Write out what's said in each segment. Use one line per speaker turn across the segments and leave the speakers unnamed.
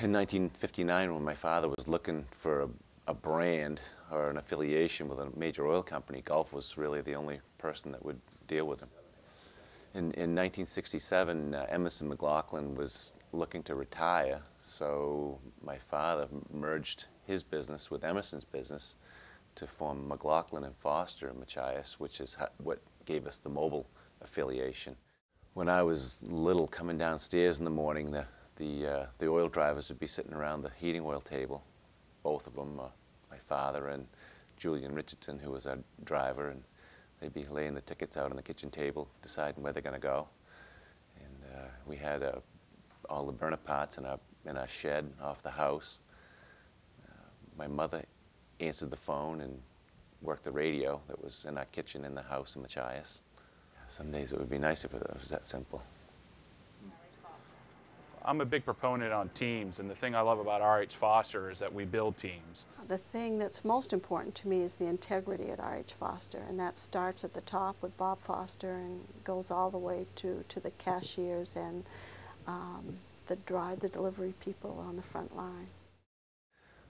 in 1959, when my father was looking for a brand or an affiliation with a major oil company, Gulf was really the only person that would deal with him. In 1967, Emerson McLaughlin was looking to retire, so my father merged his business with Emerson's business to form McLaughlin and Foster in Machias, which is what gave us the mobile affiliation. When I was little, coming downstairs in the morning, the oil drivers would be sitting around the heating oil table, both of them, my father and Julian Richardson, who was our driver, and they'd be laying the tickets out on the kitchen table, deciding where they're going to go. And we had all the burner parts in our shed off the house. My mother answered the phone and worked the radio that was in our kitchen in the house in Machias. Some days it would be nice if it was that simple.
I'm a big proponent on teams, and the thing I love about RH Foster is that we build teams.
The thing that's most important to me is the integrity at RH Foster, and that starts at the top with Bob Foster and goes all the way to the cashiers and the delivery people on the front line.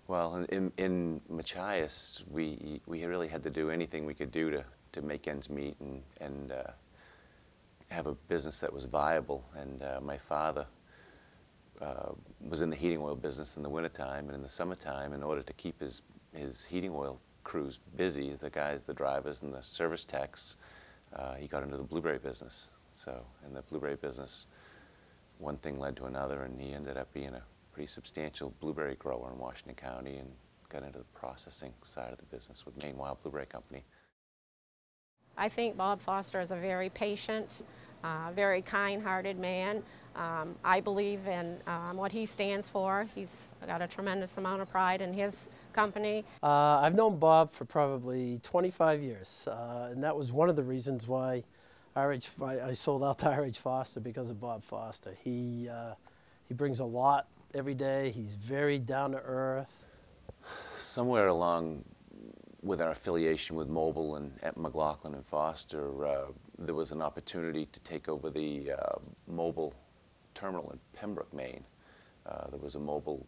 Well, in Machias, we really had to do anything we could do to make ends meet and have a business that was viable. And my father was in the heating oil business in the wintertime, and in the summertime, in order to keep his heating oil crews busy, the guys, the drivers, and the service techs, he got into the blueberry business. So in the blueberry business, one thing led to another, and he ended up being a pretty substantial blueberry grower in Washington County and got into the processing side of the business with Maine Wild Blueberry Company.
I think Bob Foster is a very patient, very kind-hearted man. I believe in what he stands for. He's got a tremendous amount of pride in his company.
I've known Bob for probably 25 years, and that was one of the reasons why I sold out to RH Foster, because of Bob Foster. He brings a lot every day. He's very down to earth.
Somewhere along with our affiliation with Mobile and at McLaughlin and Foster, there was an opportunity to take over the Mobile terminal in Pembroke, Maine. There was a Mobile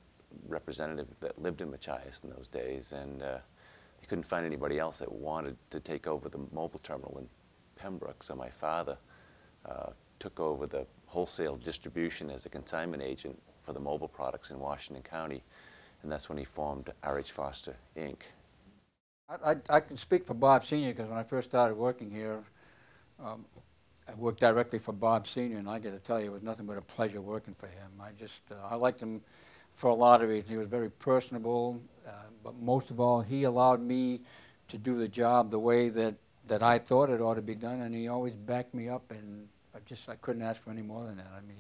representative that lived in Machias in those days, and he couldn't find anybody else that wanted to take over the Mobile terminal in Pembroke. So my father took over the wholesale distribution as a consignment agent for the Mobile products in Washington County, and that's when he formed RH Foster, Inc.
I can speak for Bob Sr. because when I first started working here, I worked directly for Bob Sr., and I got to tell you, it was nothing but a pleasure working for him. I liked him for a lot of reasons. He was very personable, but most of all, he allowed me to do the job the way that I thought it ought to be done, and he always backed me up, and I couldn't ask for any more than that. I mean,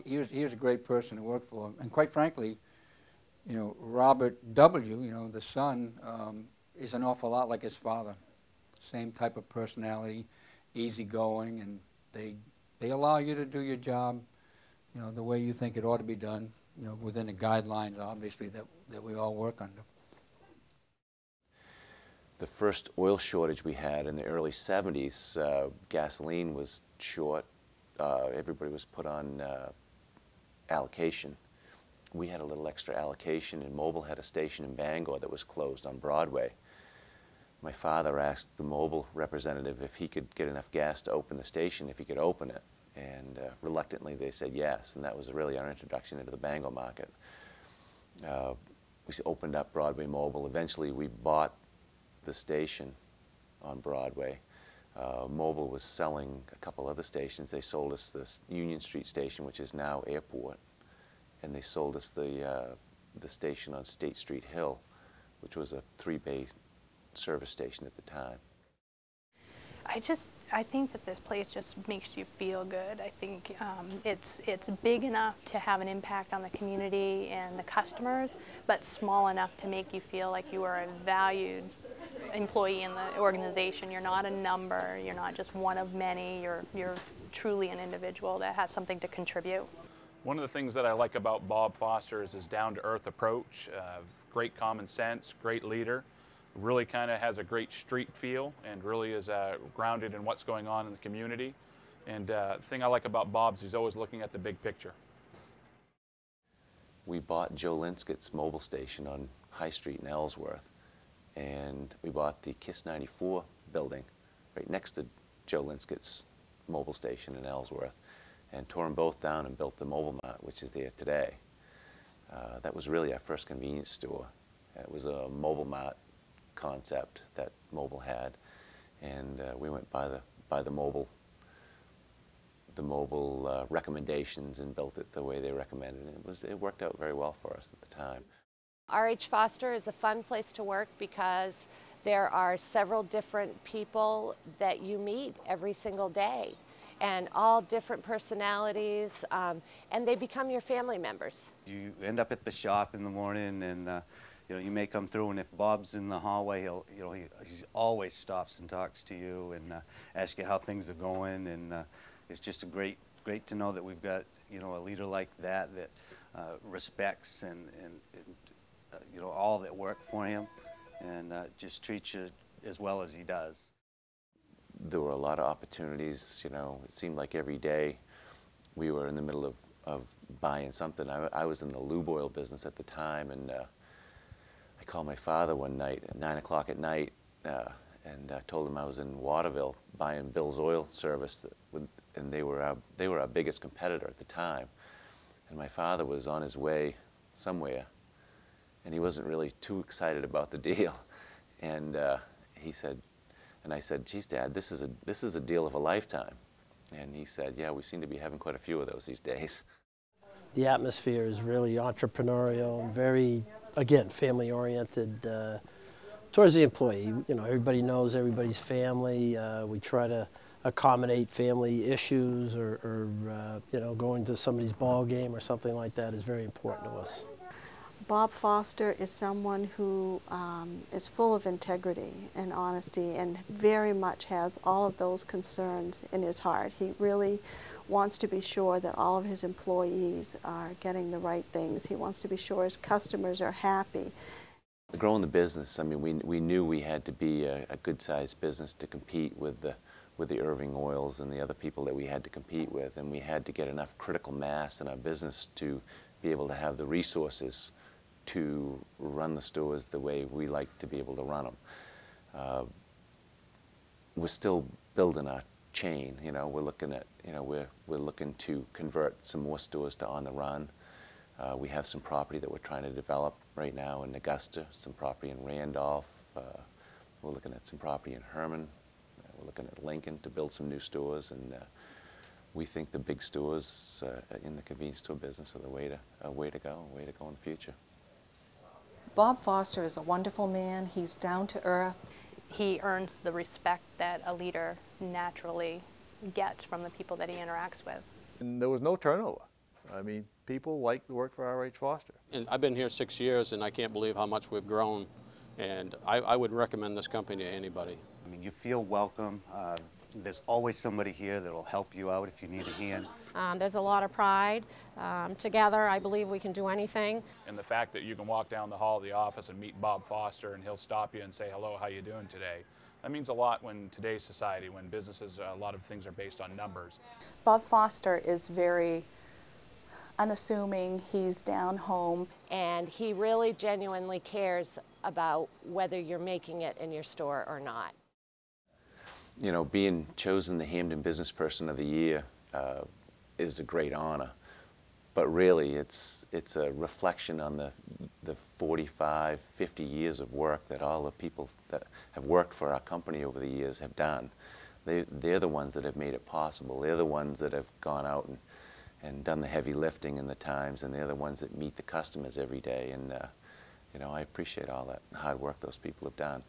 he was a great person to work for, and quite frankly, you know, Robert W., you know, the son, is an awful lot like his father. Same type of personality, easygoing, and they allow you to do your job, you know, the way you think it ought to be done, you know, within the guidelines, obviously, that we all work under.
The first oil shortage we had in the early 70s, gasoline was short. Everybody was put on allocation. We had a little extra allocation, and Mobile had a station in Bangor that was closed on Broadway. My father asked the Mobile representative if he could get enough gas to open the station, if he could open it, and reluctantly they said yes, and that was really our introduction into the Bangor market. We opened up Broadway Mobile. Eventually we bought the station on Broadway. Mobile was selling a couple other stations. They sold us this Union Street station, which is now Airport, and they sold us the station on State Street Hill, which was a 3-bay service station at the time.
I think that this place just makes you feel good. I think it's big enough to have an impact on the community and the customers, but small enough to make you feel like you are a valued employee in the organization. You're not a number. You're not just one of many. You're truly an individual that has something to contribute.
One of the things that I like about Bob Foster is his down-to-earth approach, great common sense, great leader, really kind of has a great street feel and really is grounded in what's going on in the community. And the thing I like about Bob is he's always looking at the big picture.
we bought Joe Linscott's mobile station on High Street in Ellsworth, and we bought the KISS 94 building right next to Joe Linscott's mobile station in Ellsworth, and tore them both down and built the Mobile Mart, which is there today. That was really our first convenience store. It was a Mobile Mart concept that Mobile had, and we went by the mobile recommendations and built it the way they recommended it. It worked out very well for us at the time.
RH Foster is a fun place to work because there are several different people that you meet every single day, and all different personalities, and they become your family members.
You end up at the shop in the morning, and you may come through, and if Bob's in the hallway, he always stops and talks to you and asks you how things are going, and it's just great to know that we've got a leader like that respects and all that work for him, and just treats you as well as he does.
There were a lot of opportunities. It seemed like every day we were in the middle of buying something. I was in the lube oil business at the time, and I called my father one night at 9 o'clock at night, and told him I was in Waterville buying Bill's Oil Service, and they were our biggest competitor at the time. And my father was on his way somewhere, and he wasn't really too excited about the deal. And he said, and I said, "Geez, Dad, this is a deal of a lifetime." And he said, "Yeah, we seem to be having quite a few of those these days."
The atmosphere is really entrepreneurial and very, again, family-oriented towards the employee. Everybody knows everybody's family. We try to accommodate family issues, or going to somebody's ball game or something like that is very important to us.
Bob Foster is someone who is full of integrity and honesty, and very much has all of those concerns in his heart. He really wants to be sure that all of his employees are getting the right things. He wants to be sure his customers are happy.
Growing the business, I mean, we knew we had to be a good-sized business to compete with the Irving Oils and the other people that we had to compete with, and we had to get enough critical mass in our business to be able to have the resources to run the stores the way we like to be able to run them. We're still building our chain. We're looking at, we're looking to convert some more stores to On the Run. We have some property that we're trying to develop right now in Augusta, some property in Randolph. We're looking at some property in Herman. We're looking at Lincoln to build some new stores, and we think the big stores in the convenience store business are the way to go in the future.
Bob Foster is a wonderful man. He's down to earth.
He earns the respect that a leader naturally gets from the people that he interacts with.
And there was no turnover. I mean, people like to work for RH Foster.
And I've been here 6 years, and I can't believe how much we've grown. And I would recommend this company to anybody.
I mean, you feel welcome. There's always somebody here that will help you out if you need a hand.
There's a lot of pride. Together, I believe we can do anything.
And the fact that you can walk down the hall of the office and meet Bob Foster, and he'll stop you and say, "Hello, how you doing today?" That means a lot when today's society, when businesses, a lot of things are based on numbers.
Bob Foster is very unassuming. He's down home.
And he really genuinely cares about whether you're making it in your store or not.
Being chosen the Hampden Businessperson of the Year is a great honor, but really it's a reflection on the 45, 50 years of work that all the people that have worked for our company over the years have done. They're the ones that have made it possible. They're the ones that have gone out and done the heavy lifting in the times, and they're the ones that meet the customers every day. And I appreciate all that hard work those people have done.